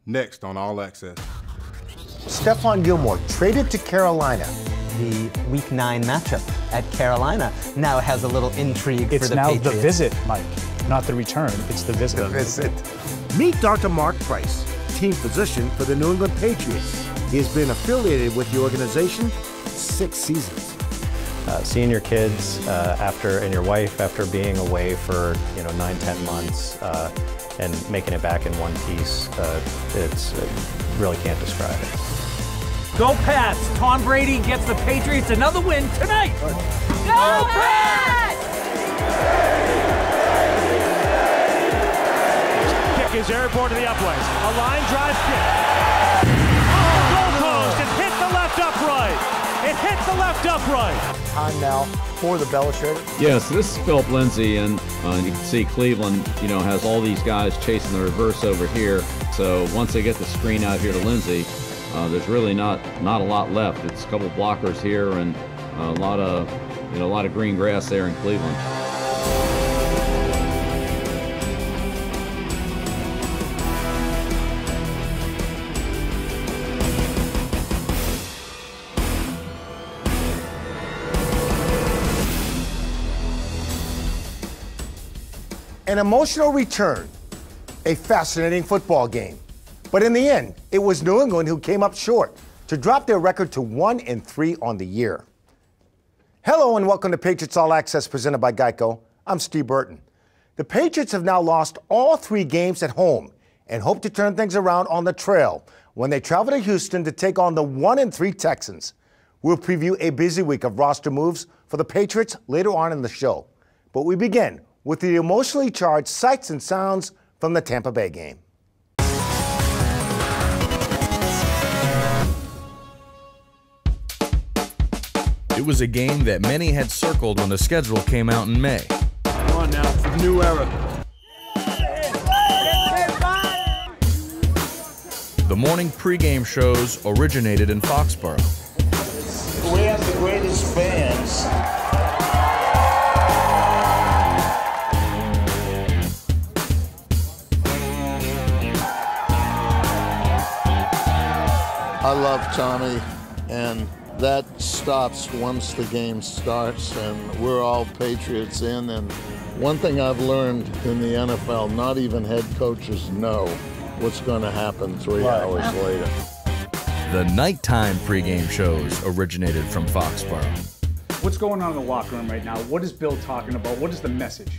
next on All Access. Stefan Gilmore traded to Carolina. The Week 9 matchup at Carolina now has a little intrigue for the Patriots. It's now the visit, Mike, not the return. It's the visit. The visit. Meet Dr. Mark Price, team physician for the New England Patriots. He has been affiliated with the organization 6 seasons. Seeing your kids and your wife after being away for 9-10 months and making it back in one piece, really can't describe it. Go Pats! Tom Brady gets the Patriots another win tonight! Go Pats! Kick is airborne to the uprights. A line drive kick. Goal post! It hit the left upright! It hit the left upright! Time now for the Belestrator. Yes, this is Philip Lindsay, and you can see Cleveland, has all these guys chasing the reverse over here. So once they get the screen out here to Lindsay, there's really not a lot left. It's a couple blockers here and a lot of green grass there in Cleveland. An emotional return, a fascinating football game. But in the end, it was New England who came up short to drop their record to 1-3 on the year. Hello and welcome to Patriots All Access presented by GEICO. I'm Steve Burton. The Patriots have now lost all 3 games at home and hope to turn things around on the trail when they travel to Houston to take on the 1-3 Texans. We'll preview a busy week of roster moves for the Patriots later on in the show. But we begin with the emotionally charged sights and sounds from the Tampa Bay game. It was a game that many had circled when the schedule came out in May. Come on now, it's a new era. The morning pregame shows originated in Foxborough. We have the greatest fans. I love Tommy, and that stops once the game starts, and we're all Patriots in. And one thing I've learned in the NFL, not even head coaches know what's going to happen 3 hours later. The nighttime pregame shows originated from Foxborough. What's going on in the locker room right now? What is Bill talking about? What is the message?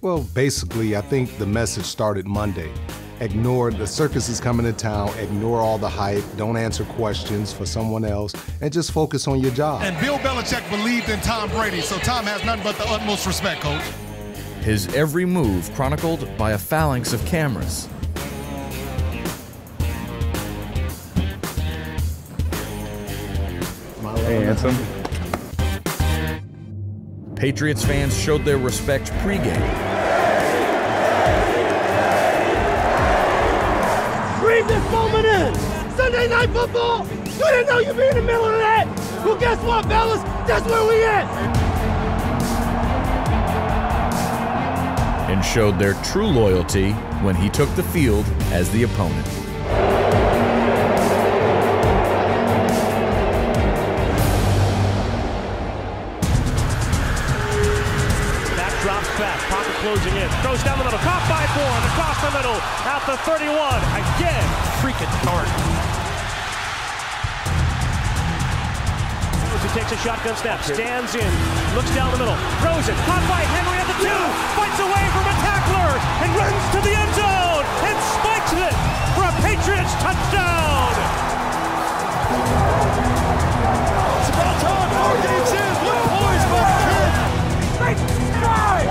Well, basically, I think the message started Monday. Ignore the circus is coming to town, ignore all the hype, don't answer questions for someone else, and just focus on your job. And Bill Belichick believed in Tom Brady, so Tom has nothing but the utmost respect, Coach. His every move chronicled by a phalanx of cameras. Hey, handsome. Patriots fans showed their respect pregame. Breathe this moment in! Sunday Night Football! You didn't know you'd be in the middle of that! Well, guess what, fellas? That's where we at! And showed their true loyalty when he took the field as the opponent. That drops back, pocket closing in, throws down the middle, caught by Bourne, across the middle, at the 31, again, freaking darn. He takes a shotgun snap, stands in, looks down the middle, throws it, caught by Henry at the 2, fights away from a tackler, and runs to the end zone, and spikes it for a Patriots touchdown! It's about time, 4 games in, look poised by the kid! Great stride!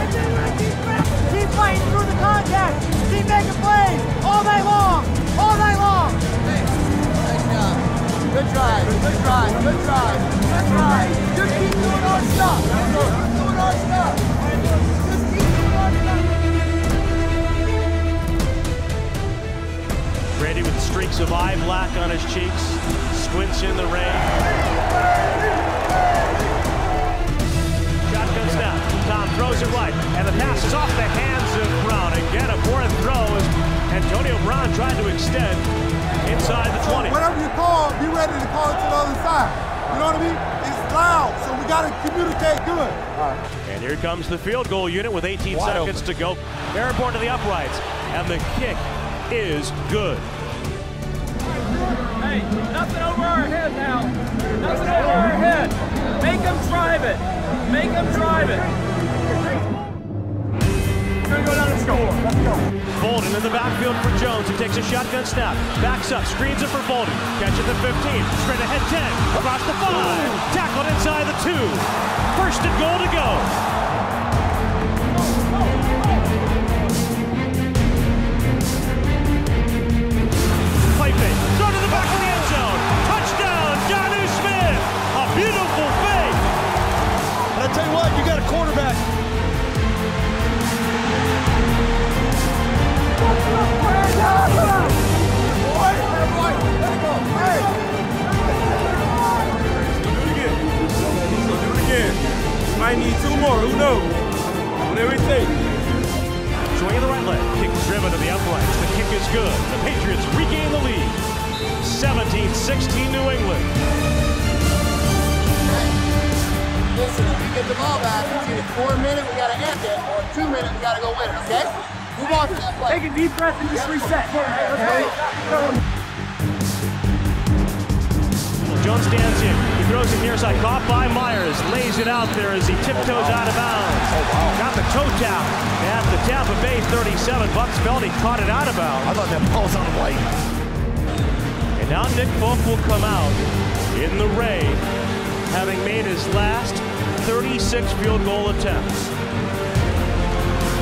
Keep fighting through the contact, keep making plays, all night long, all night long! Hey, nice job. Good drive, good drive, good drive, good drive. Just keep doing our stuff. Keep doing our stuff. Just keep doing our stuff. Brady with streaks of eye black on his cheeks, squints in the rain. Shotgun snap, Tom throws it right, and the pass is off the hands of Brown. Again, a fourth throw as Antonio Brown tried to extend. inside the 20. Whatever you call, be ready to call it to the other side. You know what I mean? It's loud, so we got to communicate good. And here comes the field goal unit with 18 seconds to go. Airborne to the uprights, and the kick is good. Hey, nothing over our head now. Nothing over our head. Make them drive it. Make them drive it. We're going to go down and score. Let's go. Bolden in the backfield for Jones. He takes a shotgun snap. Backs up, screens it for Bolden. Catch at the 15. Straight ahead 10. Across the 5. Tackled inside the 2. First and goal to go. Play fake. Throw to the back of the end zone. Touchdown, Jonnu Smith. A beautiful fake. And I tell you what, you got a quarterback. Might need 2 more, who knows? Whatever it takes. Swing of the right leg, kick driven to the uprights. The kick is good. The Patriots regain the lead. 17-16 New England. Listen, if we get the ball back, it's either 4 minutes, we got to end it, or 2 minutes, we got to go win it, okay? Move on to that play. Take a deep breath and just reset. Let's go. Jones stands in. He throws it near side. Caught by Myers. Lays it out there as he tiptoes out of bounds. Got the toe tap at the Tampa Bay 37. Bucks felt he caught it out of bounds. I thought that ball was on the white. And now Nick Folk will come out in the rain, having made his last 36 field goal attempts.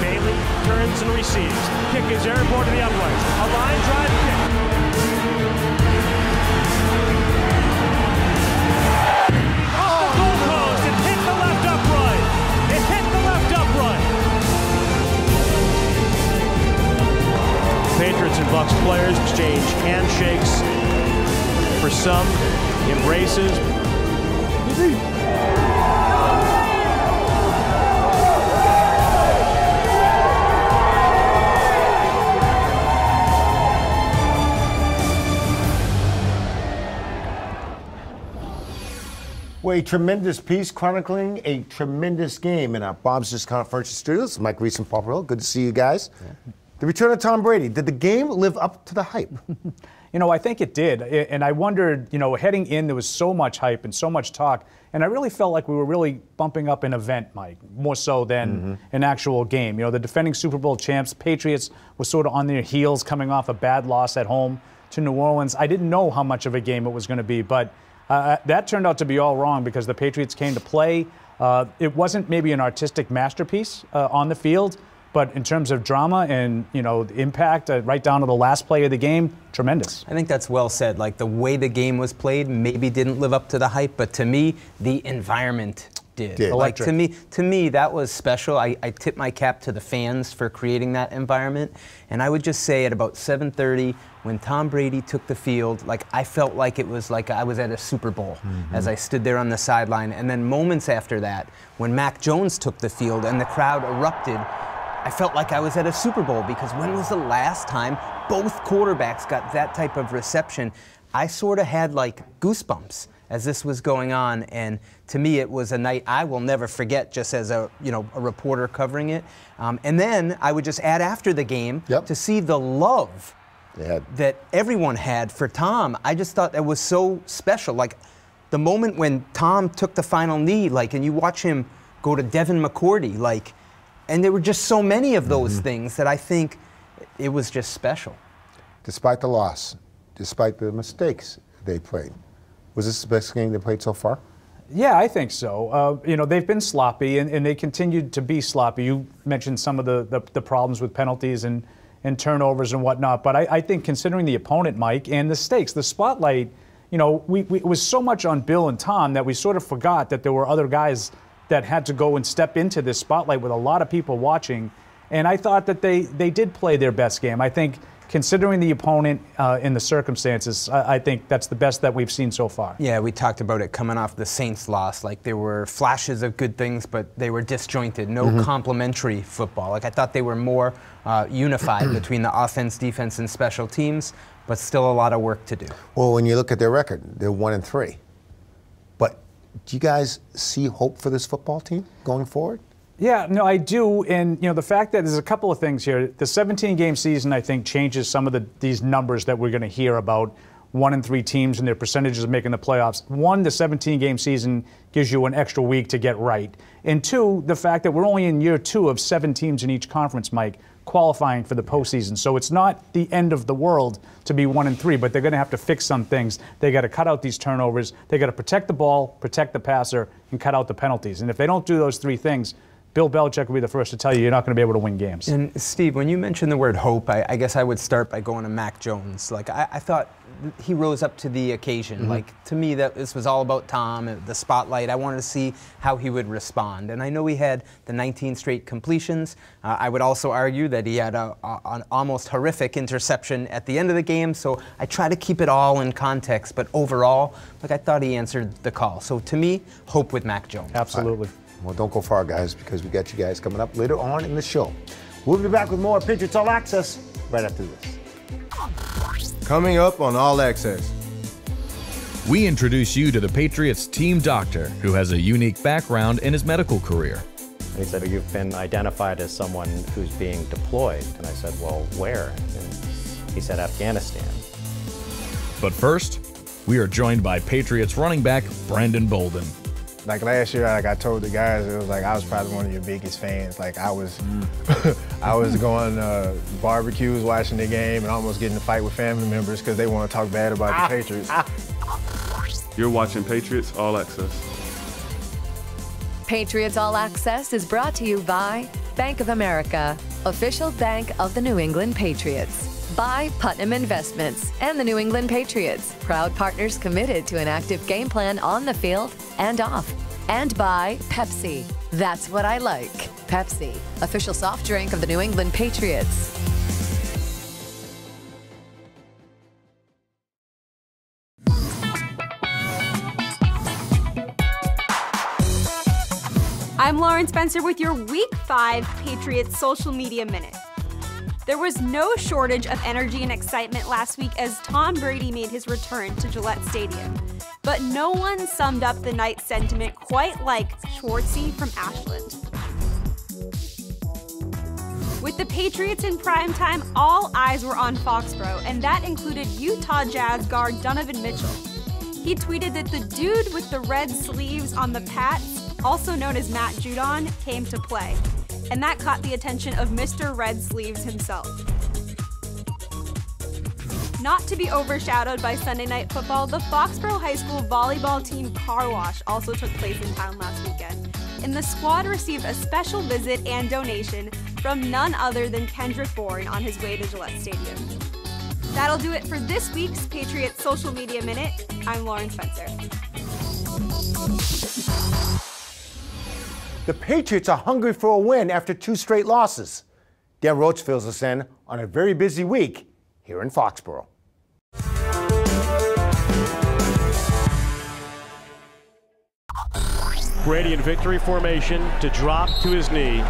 Bailey turns and receives. Kick is airborne to the uprights. A line drive kick. Patriots and Bucks players exchange handshakes. For some, embraces. Well, a tremendous piece chronicling a tremendous game in our Bob's Discount Furniture Studios. Mike Reese and Paul Perot, good to see you guys. Yeah. The return of Tom Brady, did the game live up to the hype? You know, I think it did. And I wondered, you know, heading in, there was so much hype and so much talk. And I really felt like we were really bumping up an event, Mike, more so than an actual game. You know, the defending Super Bowl champs, Patriots, were sort of on their heels coming off a bad loss at home to New Orleans. I didn't know how much of a game it was going to be, but that turned out to be all wrong because the Patriots came to play. It wasn't maybe an artistic masterpiece on the field, but in terms of drama and, you know, the impact right down to the last play of the game, tremendous. I think that's well said. Like, the way the game was played maybe didn't live up to the hype, but to me, the environment did. Like, to me, that was special. I tip my cap to the fans for creating that environment. And I would just say at about 7:30, when Tom Brady took the field, like, I felt like it was like I was at a Super Bowl as I stood there on the sideline. And then moments after that, when Mac Jones took the field and the crowd erupted, I felt like I was at a Super Bowl, because when was the last time both quarterbacks got that type of reception? I sort of had like goosebumps as this was going on, and to me it was a night I will never forget, just as a reporter covering it. And then I would just add after the game to see the love that everyone had for Tom. I just thought that was so special. Like, the moment when Tom took the final knee, like, and you watch him go to Devin McCourty, like. And there were just so many of those things that I think it was just special. Despite the loss, despite the mistakes they played, was this the best game they played so far? Yeah, I think so. You know, they've been sloppy, and they continued to be sloppy. You mentioned some of the problems with penalties and turnovers and whatnot, but I think considering the opponent, Mike, and the stakes, the spotlight, you know, it was so much on Bill and Tom that we sort of forgot that there were other guys that had to go and step into this spotlight with a lot of people watching. And I thought that they did play their best game. I think, considering the opponent in the circumstances, I think that's the best that we've seen so far. Yeah, we talked about it coming off the Saints loss. Like, there were flashes of good things, but they were disjointed. No complementary football. Like, I thought they were more unified between the offense, defense, and special teams, but still a lot of work to do. Well, when you look at their record, they're 1-3. But do you guys see hope for this football team going forward? Yeah, no, I do. And, you know, the fact that there's a couple of things here. The 17-game season, I think, changes some of these numbers that we're going to hear about 1-3 teams and their percentages of making the playoffs. One, the 17-game season gives you an extra week to get right. And two, the fact that we're only in year 2 of 7 teams in each conference, Mike, qualifying for the postseason. So it's not the end of the world to be 1-3, but they're going to have to fix some things. They got to cut out these turnovers. They got to protect the ball, protect the passer, and cut out the penalties. And if they don't do those 3 things, Bill Belichick will be the first to tell you you're not going to be able to win games. And Steve, when you mentioned the word hope, I guess I would start by going to Mac Jones. Like, I thought he rose up to the occasion. Like, to me, this was all about Tom, the spotlight. I wanted to see how he would respond. And I know he had the 19 straight completions. I would also argue that he had an almost horrific interception at the end of the game. So I try to keep it all in context. But overall, like, I thought he answered the call. So to me, hope with Mac Jones. Absolutely. Well, don't go far, guys, because we got you guys coming up later on in the show. We'll be back with more Patriots All Access right after this. Coming up on All Access. We introduce you to the Patriots team doctor, who has a unique background in his medical career. And he said, you've been identified as someone who's being deployed. And I said, well, where? And he said, Afghanistan. But first, we are joined by Patriots running back Brandon Bolden. Like last year, like I told the guys, it was like I was probably one of your biggest fans. Like I was, I was going to barbecues, watching the game, and almost getting in a fight with family members because they want to talk bad about the Patriots. You're watching Patriots All Access. Patriots All Access is brought to you by Bank of America, official bank of the New England Patriots. By Putnam Investments and the New England Patriots, proud partners committed to an active game plan on the field and off. And by Pepsi. That's what I like. Pepsi, official soft drink of the New England Patriots. I'm Lauren Spencer with your Week 5 Patriots Social Media Minute. There was no shortage of energy and excitement last week as Tom Brady made his return to Gillette Stadium. But no one summed up the night's sentiment quite like Schwartzy from Ashland. With the Patriots in primetime, all eyes were on Foxborough, and that included Utah Jazz guard Donovan Mitchell. He tweeted that the dude with the red sleeves on the Pats, also known as Matt Judon, came to play. And that caught the attention of Mr. Red Sleeves himself. Not to be overshadowed by Sunday Night Football, the Foxborough High School volleyball team car wash also took place in town last weekend. And the squad received a special visit and donation from none other than Kendrick Bourne on his way to Gillette Stadium. That'll do it for this week's Patriots Social Media Minute. I'm Lauren Spencer. The Patriots are hungry for a win after 2 straight losses. Dan Roach fills us in on a very busy week here in Foxborough. Brady in victory formation to drop to his knee.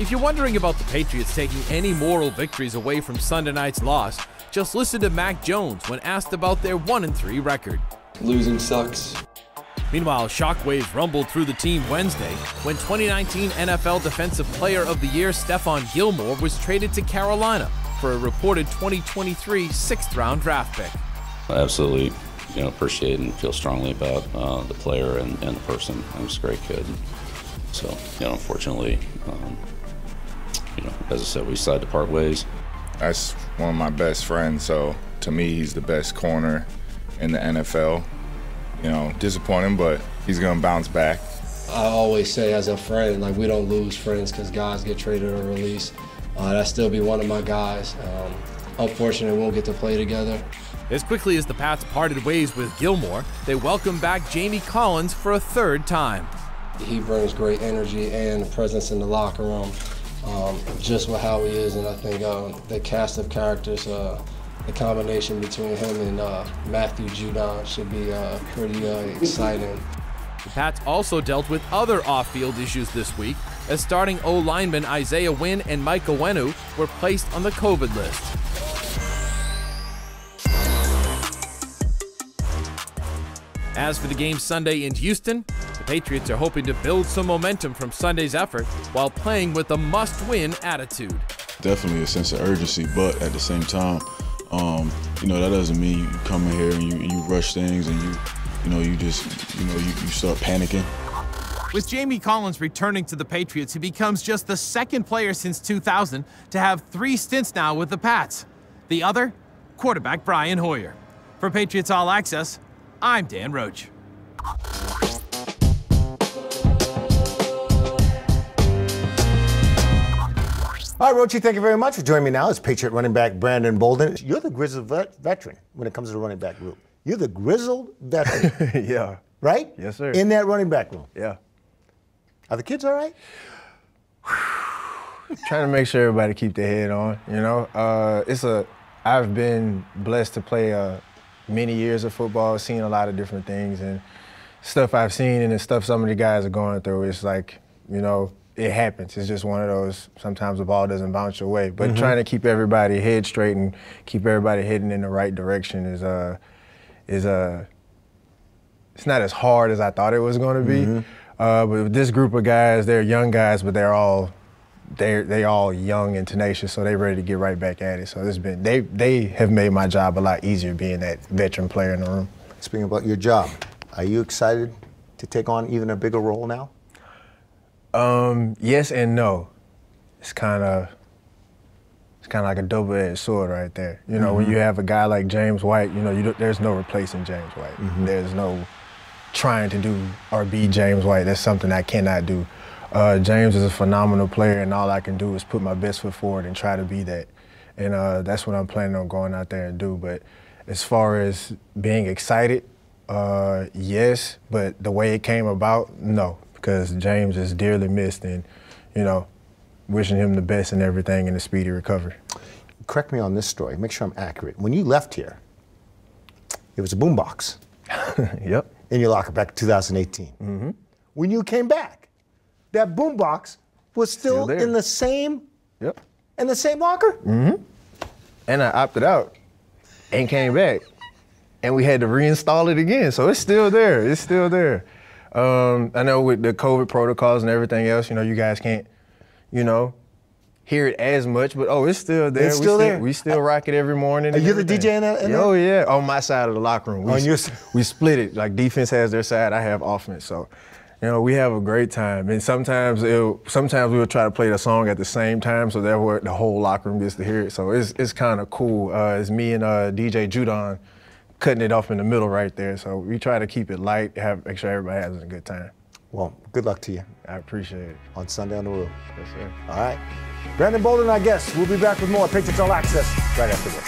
If you're wondering about the Patriots taking any moral victories away from Sunday night's loss, just listen to Mac Jones when asked about their 1-3 record. Losing sucks. Meanwhile, shockwaves rumbled through the team Wednesday when 2019 NFL Defensive Player of the Year Stefan Gilmore was traded to Carolina for a reported 2023 6th-round draft pick. I absolutely, appreciate and feel strongly about the player and the person. He's a great kid. So, unfortunately, as I said, we decided to part ways. That's one of my best friends, so to me, he's the best corner in the NFL. Disappointing, but he's going to bounce back. I always say as a friend, we don't lose friends because guys get traded or released. That'll still be one of my guys. Unfortunately, we won't get to play together. As quickly as the Pats parted ways with Gilmore, they welcomed back Jamie Collins for a 3rd time. He brings great energy and presence in the locker room. just with how he is, and I think the cast of characters, the combination between him and Matthew Judon should be pretty exciting. The Pats also dealt with other off-field issues this week, as starting O-linemen Isaiah Wynn and Mike Owenu were placed on the COVID list. As for the game Sunday in Houston, the Patriots are hoping to build some momentum from Sunday's effort while playing with a must-win attitude. Definitely a sense of urgency, but at the same time, that doesn't mean you come in here and you rush things and you start panicking. With Jamie Collins returning to the Patriots, he becomes just the second player since 2000 to have 3 stints now with the Pats. The other, quarterback Brian Hoyer. For Patriots All Access, I'm Dan Roach. All right, Roachy, thank you very much for joining me now. It's Patriot running back Brandon Bolden. You're the grizzled veteran when it comes to the running back group. You're the grizzled veteran. Yeah. Right? Yes, sir. In that running back room. Yeah. Are the kids all right? Trying to make sure everybody keep their head on, I've been blessed to play many years of football, seen a lot of different things, and stuff I've seen and the stuff some of the guys are going through, it's like, it happens. It's just one of those, sometimes the ball doesn't bounce your way. But trying to keep everybody head straight and keep everybody heading in the right direction is it's not as hard as I thought it was going to be. But with this group of guys, they're young guys, but they're all young and tenacious, so they're ready to get right back at it. So they have made my job a lot easier being that veteran player in the room. Speaking about your job, are you excited to take on even a bigger role now? Yes and no. It's kind of like a double-edged sword right there. When you have a guy like James White, there's no replacing James White. There's no trying to do or be James White. That's something I cannot do. James is a phenomenal player, and all I can do is put my best foot forward and try to be that. And that's what I'm planning on going out there and do. But as far as being excited, yes, but the way it came about, no, because James is dearly missed, and, wishing him the best and everything in a speedy recovery. Correct me on this story. Make sure I'm accurate. When you left here, it was a boombox. Yep. In your locker back in 2018. When you came back, that boombox was still in the same. Yep. In the same locker. And I opted out and came back, and we had to reinstall it again. So it's still there. It's still there. I know with the COVID protocols and everything else, you guys can't, hear it as much, but it's still there. It's still there. We still rock it every morning. Are you the DJ in that? Oh yeah, on my side of the locker room. We split it. Like defense has their side, I have offense. So, we have a great time. And sometimes we will try to play the song at the same time, so that way the whole locker room gets to hear it. So it's kind of cool. It's me and DJ Judon cutting it off in the middle right there. So we try to keep it light, make sure everybody has a good time. Well, good luck to you. I appreciate it. On Sunday on the road. Yes, sir. All right. Brandon Bolden, our guest. We'll be back with more Patriots All Access right after this.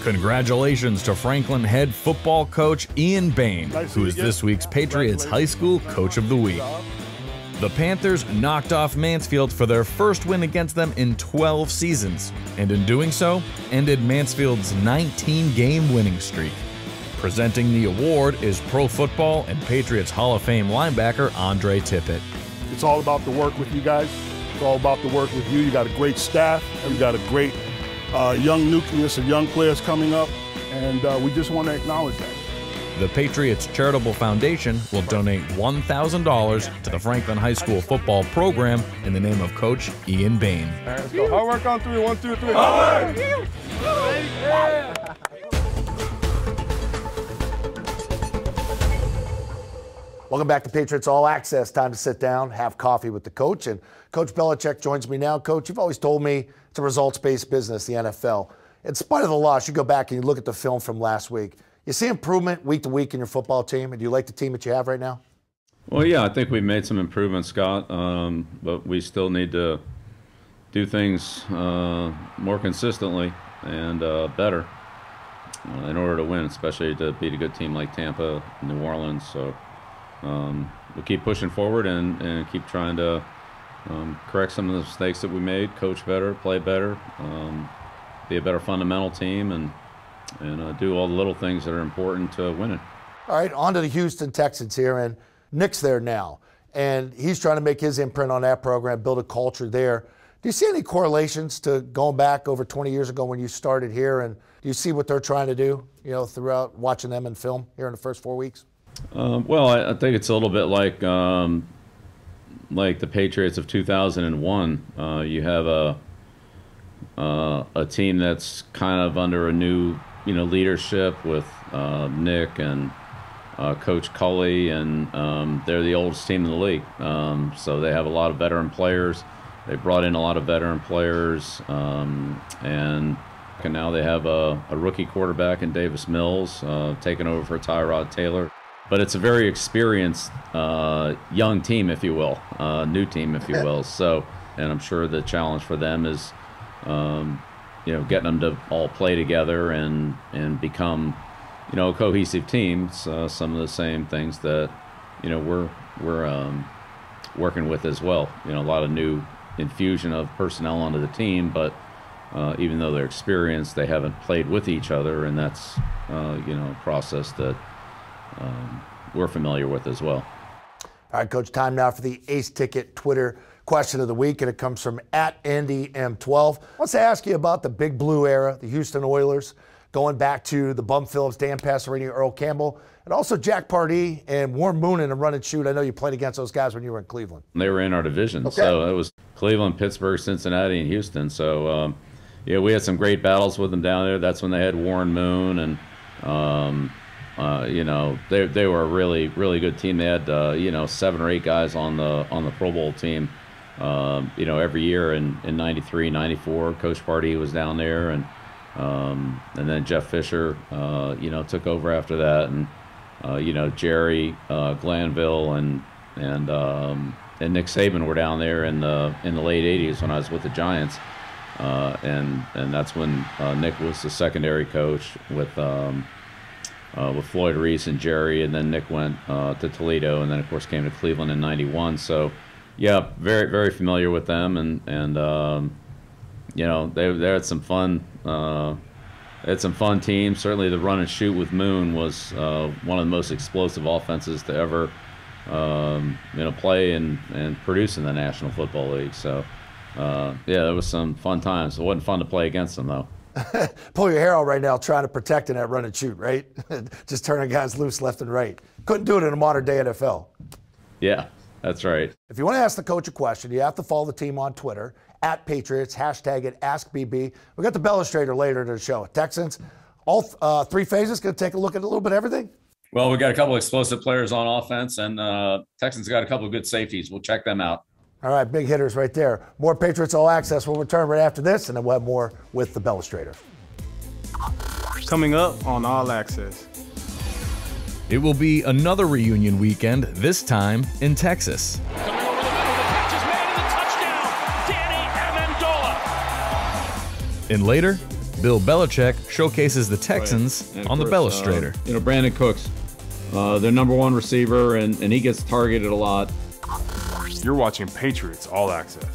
Congratulations to Franklin head football coach Ian Bain, who is this week's Patriots High School Coach of the Week. The Panthers knocked off Mansfield for their first win against them in 12 seasons, and in doing so, ended Mansfield's 19-game winning streak. Presenting the award is Pro Football and Patriots Hall of Fame linebacker Andre Tippett. It's all about the work with you guys. It's all about the work with you. You got a great staff, and you got a great young nucleus of young players coming up, and we just want to acknowledge that. The Patriots Charitable Foundation will donate $1,000 to the Franklin High School football program in the name of Coach Ian Bain. All right, let's go. Hard work on three. 1, 2, 3. Hard work! Welcome back to Patriots All Access. Time to sit down, have coffee with the coach. And Coach Belichick joins me now. Coach, you've always told me it's a results-based business, the NFL. In spite of the loss, you go back and you look at the film from last week. You see improvement week to week in your football team, and do you like the team that you have right now? Well, yeah, I think we've made some improvements, Scott, but we still need to do things more consistently and better in order to win, especially to beat a good team like Tampa, New Orleans. So we'll keep pushing forward and keep trying to correct some of the mistakes that we made, coach better, play better, be a better fundamental team, and do all the little things that are important to winning. All right, on to the Houston Texans here, and Nick's there now, and he's trying to make his imprint on that program, build a culture there. Do you see any correlations to going back over 20 years ago when you started here, and do you see what they're trying to do, you know, throughout watching them in film here in the first 4 weeks? Well, I think it's a little bit like the Patriots of 2001. You have a team that's kind of under a new, leadership with Nick and Coach Culley, and they're the oldest team in the league. So they have a lot of veteran players. They brought in a lot of veteran players, and now they have a rookie quarterback in Davis Mills, taking over for Tyrod Taylor. But it's a very experienced young team, if you will, new team, if you will. So, and I'm sure the challenge for them is, getting them to all play together and become, a cohesive team. So some of the same things that, we're working with as well. A lot of new infusion of personnel onto the team, but even though they're experienced, they haven't played with each other, and that's, a process that we're familiar with as well. All right, Coach, time now for the Ace Ticket Twitter question of the week, and it comes from @AndyM12. Let's ask you about the Big Blue era, the Houston Oilers, going back to the Bum Phillips, Dan Passerini, Earl Campbell, and also Jack Pardee and Warren Moon in a run and shoot. I know you played against those guys when you were in Cleveland. They were in our division, okay. So it was Cleveland, Pittsburgh, Cincinnati, and Houston. So, we had some great battles with them down there. That's when they had Warren Moon, and they were a really, really good team. They had 7 or 8 guys on the Pro Bowl team. Every year in 93, 94, Coach Pardee was down there, and then Jeff Fisher, took over after that, and Jerry Glanville and Nick Saban were down there in the late 80s when I was with the Giants, and that's when Nick was the secondary coach with Floyd Reese and Jerry, and then Nick went to Toledo, and then of course came to Cleveland in '91. So, yeah, very, very familiar with them, and they had some fun. They had some fun teams. Certainly, the run and shoot with Moon was one of the most explosive offenses to ever play and produce in the National Football League. So, there was some fun times. It wasn't fun to play against them, though. Pull your hair out right now trying to protect in that run and shoot, right? Just turning guys loose left and right. Couldn't do it in a modern-day NFL. Yeah, that's right. If you want to ask the coach a question, you have to follow the team on Twitter, @Patriots, hashtag it AskBB. We got the Belestrator later in the show. Texans, all 3 phases, going to take a look at a little bit of everything? Well, we got a couple of explosive players on offense, and Texans got a couple of good safeties. We'll check them out. All right, big hitters right there. More Patriots All Access. We'll return right after this, and then we'll have more with the Belestrator. Coming up on All Access. It will be another reunion weekend, this time in Texas. And later, Bill Belichick showcases the Texans on the Belestrator. Brandon Cooks, their #1 receiver, and he gets targeted a lot. You're watching Patriots All Access.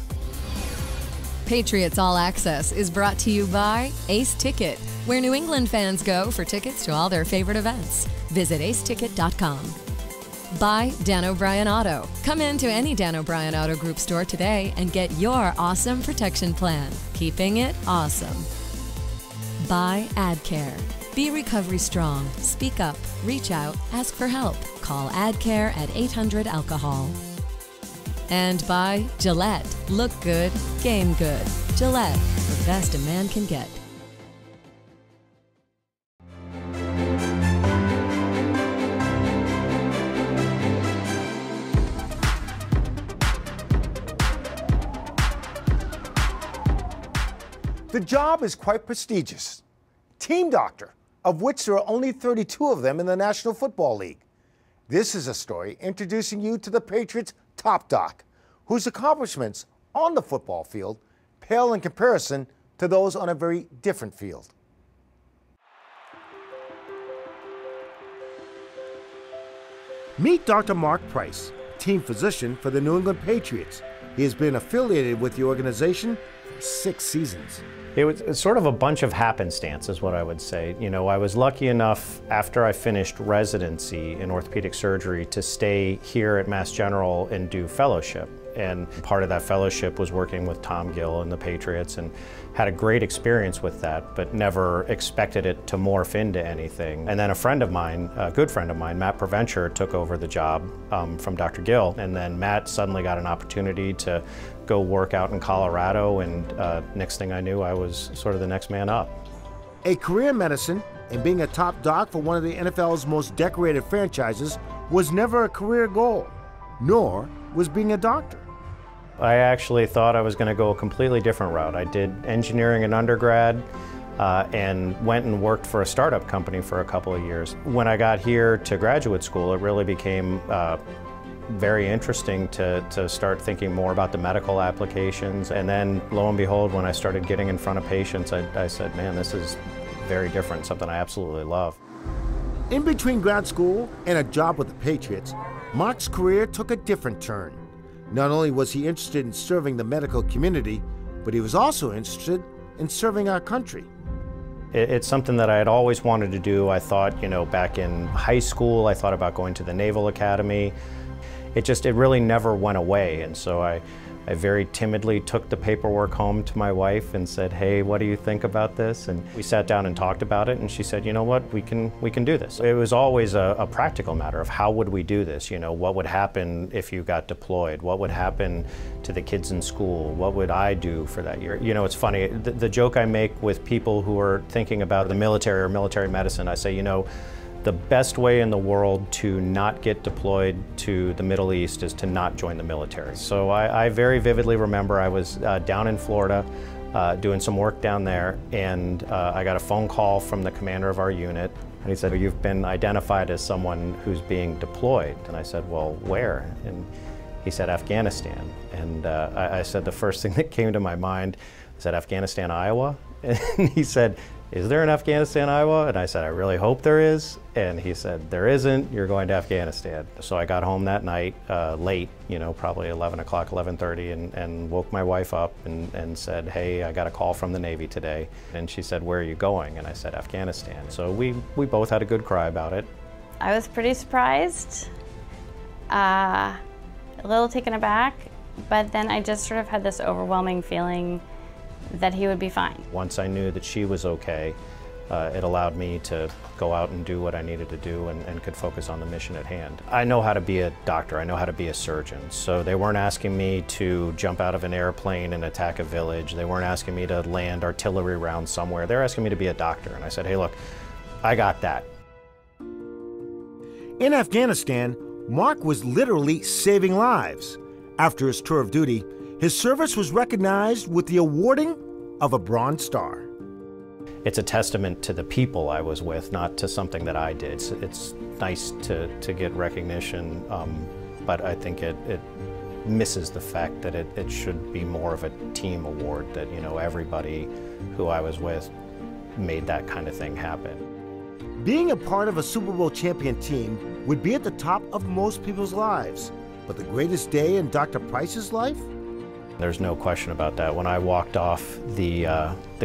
Patriots All Access is brought to you by Ace Ticket, where New England fans go for tickets to all their favorite events. Visit aceticket.com. By Dan O'Brien Auto. Come into any Dan O'Brien Auto Group store today and get your awesome protection plan. Keeping it awesome. By AdCare. Be recovery strong. Speak up. Reach out. Ask for help. Call AdCare at 800-ALCOHOL. And by Gillette. Look good, game good. Gillette, the best a man can get. The job is quite prestigious. Team doctor, of which there are only 32 of them in the National Football League. This is a story introducing you to the Patriots' top doc, whose accomplishments on the football field pale in comparison to those on a very different field. Meet Dr. Mark Price, team physician for the New England Patriots. He has been affiliated with the organization for 6 seasons. It's sort of a bunch of happenstance is what I would say. You know, I was lucky enough after I finished residency in orthopedic surgery to stay here at Mass General and do fellowship. And part of that fellowship was working with Tom Gill and the Patriots, and had a great experience with that, but never expected it to morph into anything. And then a friend of mine, a good friend of mine, Matt Preventure, took over the job from Dr. Gill. And then Matt suddenly got an opportunity to go work out in Colorado, and next thing I knew, I was sort of the next man up. A career in medicine and being a top doc for one of the NFL's most decorated franchises was never a career goal, nor was being a doctor. I actually thought I was going to go a completely different route. I did engineering in undergrad and went and worked for a startup company for a couple of years. When I got here to graduate school, it really became very interesting to start thinking more about the medical applications. And then, lo and behold, when I started getting in front of patients, I said, man, this is very different, something I absolutely love. In between grad school and a job with the Patriots, Mark's career took a different turn. Not only was he interested in serving the medical community, but he was also interested in serving our country. It's something that I had always wanted to do. I thought, you know, back in high school, I thought about going to the Naval Academy. It really never went away, and so I very timidly took the paperwork home to my wife and said, hey, what do you think about this? And we sat down and talked about it, and she said, you know what, we can do this. It was always a practical matter of how would we do this? You know, what would happen if you got deployed? What would happen to the kids in school? What would I do for that year? You know, it's funny, the joke I make with people who are thinking about the military or military medicine, I say, you know, the best way in the world to not get deployed to the Middle East is to not join the military. So I very vividly remember I was down in Florida doing some work down there, and I got a phone call from the commander of our unit, and he said, you've been identified as someone who's being deployed. And I said, well, where? And he said, Afghanistan. And I said, the first thing that came to my mind, I said, Afghanistan, Iowa? And he said, is there an Afghanistan, Iowa? And I said, I really hope there is. And he said, there isn't, you're going to Afghanistan. So I got home that night, late, you know, probably 11 o'clock, 11:30, and woke my wife up and said, hey, I got a call from the Navy today. And she said, where are you going? And I said, Afghanistan. So we both had a good cry about it. I was pretty surprised, a little taken aback, but then I just sort of had this overwhelming feeling that he would be fine. Once I knew that she was okay, it allowed me to go out and do what I needed to do and could focus on the mission at hand. I know how to be a doctor, I know how to be a surgeon, so they weren't asking me to jump out of an airplane and attack a village. They weren't asking me to land artillery rounds somewhere. They're asking me to be a doctor, and I said, hey, look, I got that. In Afghanistan, Mark was literally saving lives. After his tour of duty, his service was recognized with the awarding of a Bronze Star. It's a testament to the people I was with, not to something that I did. It's nice to get recognition, but I think it misses the fact that it should be more of a team award, that, you know, everybody who I was with made that kind of thing happen. Being a part of a Super Bowl champion team would be at the top of most people's lives, but the greatest day in Dr. Price's life? There's no question about that. When I walked off the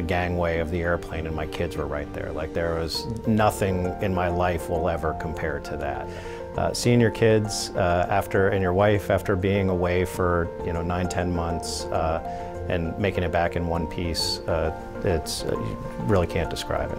gangway of the airplane and my kids were right there, like there was nothing in my life will ever compare to that. Seeing your kids and your wife after being away for 9-10 months and making it back in one piece, you really can't describe it.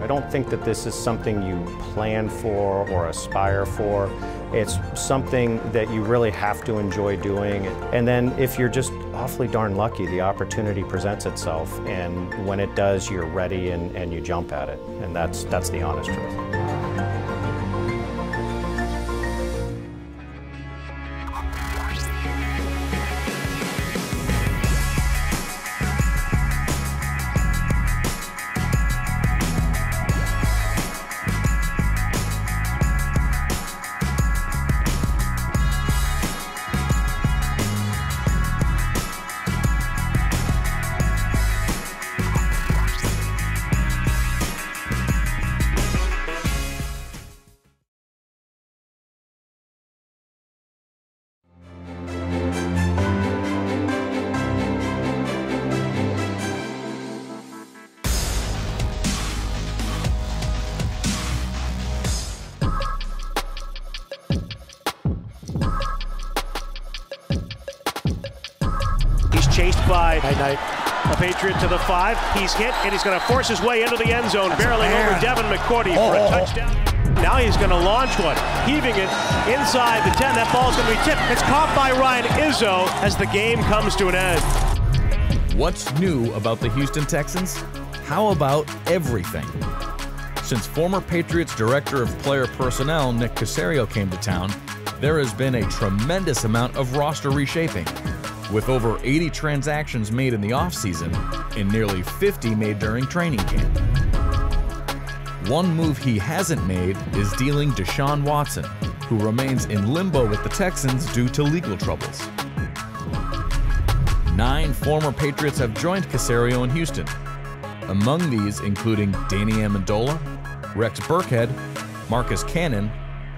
I don't think that this is something you plan for or aspire for. It's something that you really have to enjoy doing. And then if you're just awfully darn lucky, the opportunity presents itself. And when it does, you're ready and you jump at it. And that's the honest truth. by the Patriot to the 5. He's hit, and he's going to force his way into the end zone, barreling over Devin McCourty for a touchdown. Now he's going to launch one, heaving it inside the 10. That ball's going to be tipped. It's caught by Ryan Izzo as the game comes to an end. What's new about the Houston Texans? How about everything? Since former Patriots Director of Player Personnel Nick Caserio came to town, there has been a tremendous amount of roster reshaping, with over 80 transactions made in the offseason and nearly 50 made during training camp. One move he hasn't made is dealing Deshaun Watson, who remains in limbo with the Texans due to legal troubles. 9 former Patriots have joined Caserio in Houston, among these including Danny Amendola, Rex Burkhead, Marcus Cannon,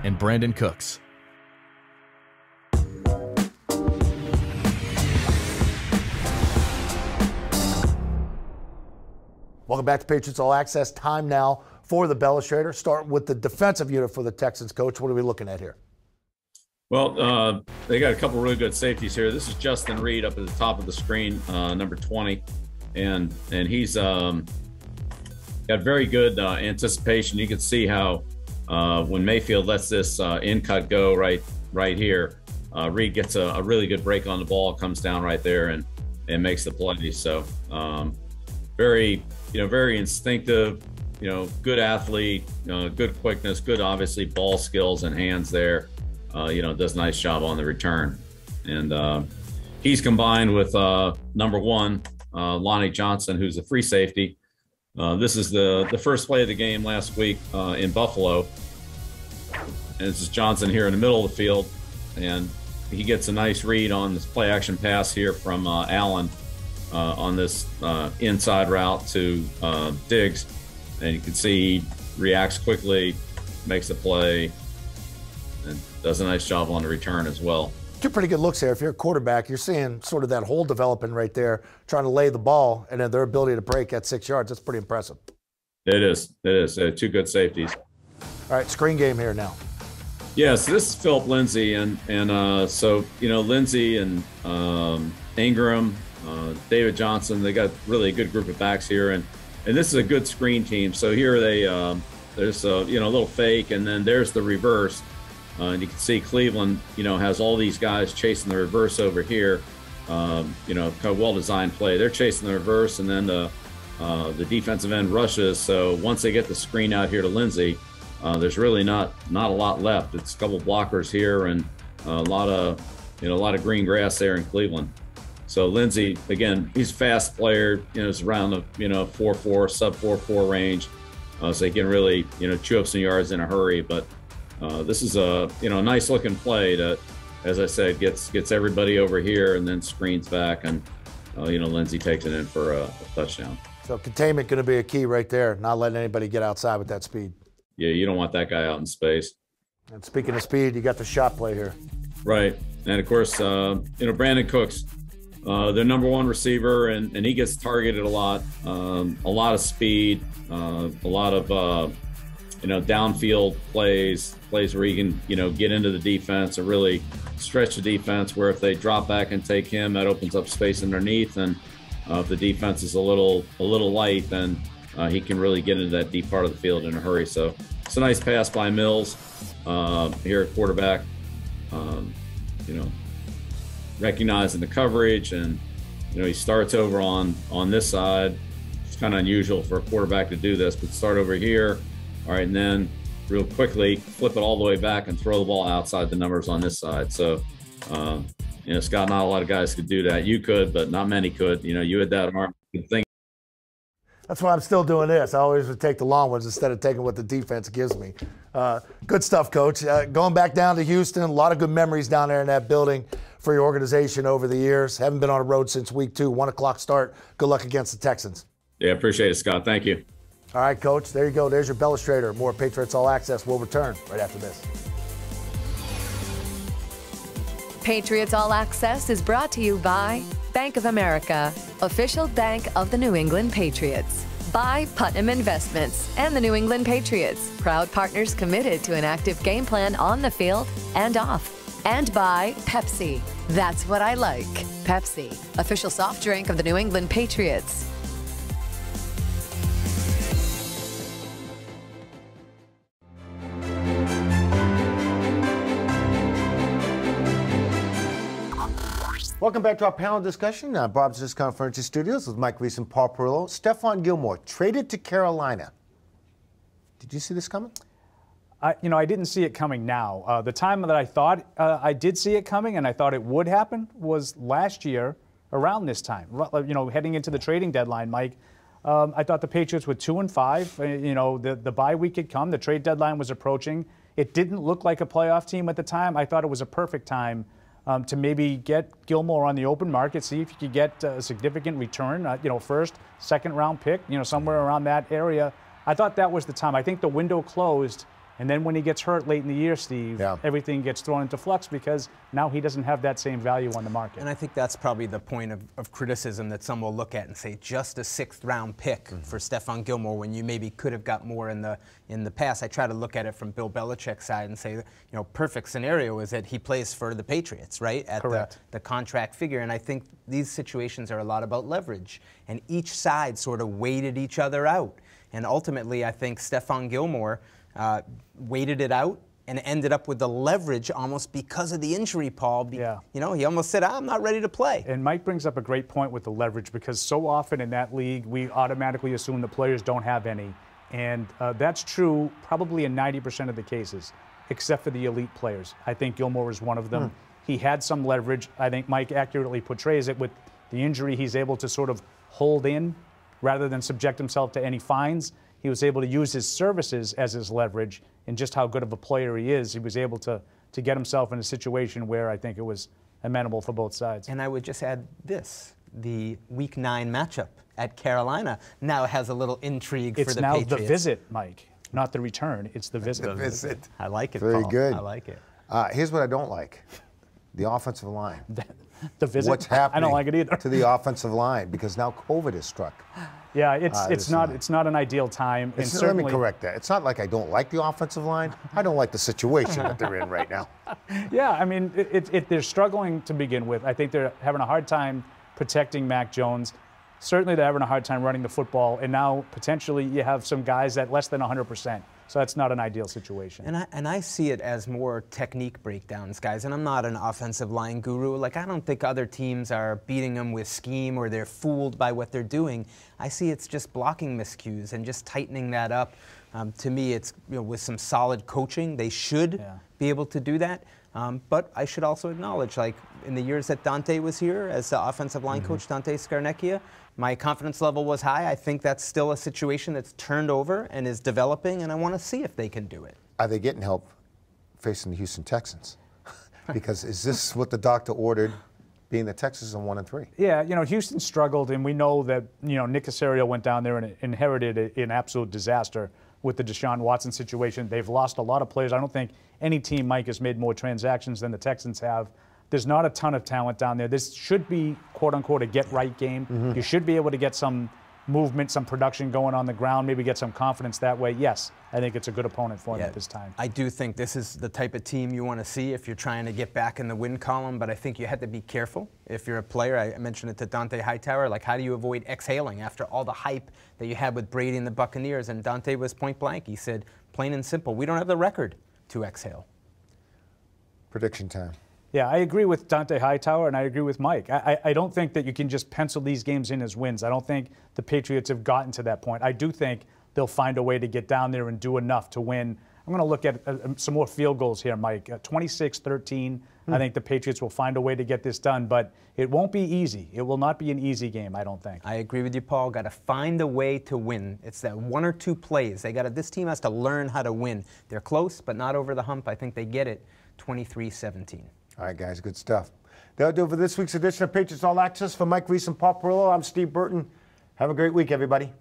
and Brandon Cooks. Welcome back to Patriots All Access. Time now for the Belestrator. Start with the defensive unit for the Texans, Coach. What are we looking at here? Well, they got a couple really good safeties here. This is Justin Reed up at the top of the screen, number 20, and he's got very good anticipation. You can see how when Mayfield lets this in cut go right here, Reed gets a really good break on the ball, comes down right there and makes the play. So very instinctive, good athlete, good quickness, good obviously ball skills and hands there. Does a nice job on the return. And he's combined with number 1, Lonnie Johnson, who's a free safety. This is the first play of the game last week in Buffalo. And this is Johnson here in the middle of the field. And he gets a nice read on this play action pass here from Allen on this inside route to Diggs. And you can see he reacts quickly, makes the play, and does a nice job on the return as well. 2 pretty good looks there. If you're a quarterback, you're seeing sort of that hole developing right there, trying to lay the ball, and then their ability to break at 6 yards. That's pretty impressive. It is. 2 good safeties. All right, screen game here now. Yes, this is Philip Lindsay, and so Lindsay and Ingram, David Johnson. They got really a good group of backs here, and this is a good screen team. So here there's a little fake, and then there's the reverse. And you can see Cleveland, has all these guys chasing the reverse over here. Kind of well-designed play. They're chasing the reverse, and then the defensive end rushes. So once they get the screen out here to Lindsay, there's really not a lot left. It's a couple blockers here and a lot of green grass there in Cleveland. So Lindsay, again, he's a fast player. It's around the 4.4, sub 4.4 range. So he can really chew up some yards in a hurry, but. This is a nice looking play that, as I said, gets everybody over here and then screens back, and Lindsay takes it in for a touchdown. So containment going to be a key right there, not letting anybody get outside with that speed. Yeah, you don't want that guy out in space. And speaking of speed, you got the shot play here. Right, and of course, Brandon Cooks, their number 1 receiver, and he gets targeted a lot of speed, a lot of downfield plays where he can, get into the defense and really stretch the defense, where if they drop back and take him, that opens up space underneath. And if the defense is a little light, then he can really get into that deep part of the field in a hurry. So it's a nice pass by Mills here at quarterback, recognizing the coverage. And, he starts over on this side. It's kind of unusual for a quarterback to do this, but start over here. All right, and then real quickly flip it all the way back and throw the ball outside the numbers on this side. So, Scott, not a lot of guys could do that. You could, but not many could. You had that arm thing. That's why I'm still doing this. I always would take the long ones instead of taking what the defense gives me. Good stuff, Coach. Going back down to Houston, a lot of good memories down there in that building for your organization over the years. Haven't been on the road since week 2, 1 o'clock start. Good luck against the Texans. Yeah, appreciate it, Scott. Thank you. All right, Coach, there you go. There's your Belestrator. More Patriots All Access will return right after this. Patriots All Access is brought to you by Bank of America, official bank of the New England Patriots. By Putnam Investments and the New England Patriots, proud partners committed to an active game plan on the field and off. And by Pepsi. That's what I like. Pepsi, official soft drink of the New England Patriots. Welcome back to our panel discussion. Bob's Discount Furniture Studios with Mike Reese and Paul Perillo. Stefan Gilmore traded to Carolina. Did you see this coming? I didn't see it coming now. The time that I thought I did see it coming and I thought it would happen was last year around this time. Heading into the trading deadline, Mike, I thought the Patriots were 2-5. The bye week had come. The trade deadline was approaching. It didn't look like a playoff team at the time. I thought it was a perfect time to maybe get Gilmore on the open market, see if you could get a significant return, first, second round pick, somewhere around that area. I thought that was the time. I think the window closed. And then when he gets hurt late in the year, Steve, everything gets thrown into flux because now he doesn't have that same value on the market. And I think that's probably the point of criticism that some will look at and say just a 6th-round pick for Stefan Gilmore when you maybe could have got more in the past. I try to look at it from Bill Belichick's side and say, perfect scenario is that he plays for the Patriots, right, at the contract figure. And I think these situations are a lot about leverage. And each side sort of weighted each other out. And ultimately, I think Stefan Gilmore waited it out and ended up with the leverage almost because of the injury, Paul. He almost said, I'm not ready to play. And Mike brings up a great point with the leverage because so often in that league, we automatically assume the players don't have any. And that's true probably in 90% of the cases, except for the elite players. I think Gilmore is one of them. He had some leverage. I think Mike accurately portrays it with the injury. He's able to sort of hold in rather than subject himself to any fines. He was able to use his services as his leverage, and just how good of a player he is, he was able to get himself in a situation where I think it was amenable for both sides. And I would just add this, the Week 9 matchup at Carolina now has a little intrigue for the Patriots. It's now the visit, Mike, not the return. It's the visit. The visit. I like it, Very Paul. good. I like it. Here's what I don't like. The offensive line. The visit? What's happening I don't like it either. to the offensive line because now COVID has struck. Yeah, it's not an ideal time. Let me correct that. It's not like I don't like the offensive line. I don't like the situation that they're in right now. Yeah, I mean, they're struggling to begin with. I think they're having a hard time protecting Mac Jones. Certainly they're having a hard time running the football. And now potentially you have some guys at less than 100%. So that's not an ideal situation. And I see it as more technique breakdowns, guys. And I'm not an offensive line guru. Like, I don't think other teams are beating them with scheme or they're fooled by what they're doing. I see it's just blocking miscues and just tightening that up. To me, it's with some solid coaching, they should be able to do that. But I should also acknowledge, like in the years that Dante was here as the offensive line coach, Dante Scarnecchia, my confidence level was high. I think that's still a situation that's turned over and is developing, and I want to see if they can do it. Are they getting help facing the Houston Texans? Because is this what the doctor ordered, being the Texans on 1-3? Yeah, Houston struggled, and we know that, Nick Caserio went down there and inherited an absolute disaster with the Deshaun Watson situation. They've lost a lot of players. I don't think any team, Mike, has made more transactions than the Texans have. There's not a ton of talent down there. This should be, quote-unquote, a get-right game. You should be able to get some movement, some production going on the ground, maybe get some confidence that way. Yes, I think it's a good opponent for them at this time. I do think this is the type of team you want to see if you're trying to get back in the win column, but I think you had to be careful. If you're a player, I mentioned it to Dante Hightower, like how do you avoid exhaling after all the hype that you had with Brady and the Buccaneers? And Dante was point blank. He said, plain and simple, we don't have the record to exhale. Prediction time. Yeah, I agree with Dante Hightower, and I agree with Mike. I don't think that you can just pencil these games in as wins. I don't think the Patriots have gotten to that point. I do think they'll find a way to get down there and do enough to win. I'm going to look at some more field goals here, Mike. 26-13. I think the Patriots will find a way to get this done, but it won't be easy. It will not be an easy game, I don't think. I agree with you, Paul. Got to find a way to win. It's that one or two plays. This team has to learn how to win. They're close, but not over the hump. I think they get it 23-17. All right, guys, good stuff. That'll do it for this week's edition of Patriots All Access. For Mike Reese and Paul Perillo, I'm Steve Burton. Have a great week, everybody.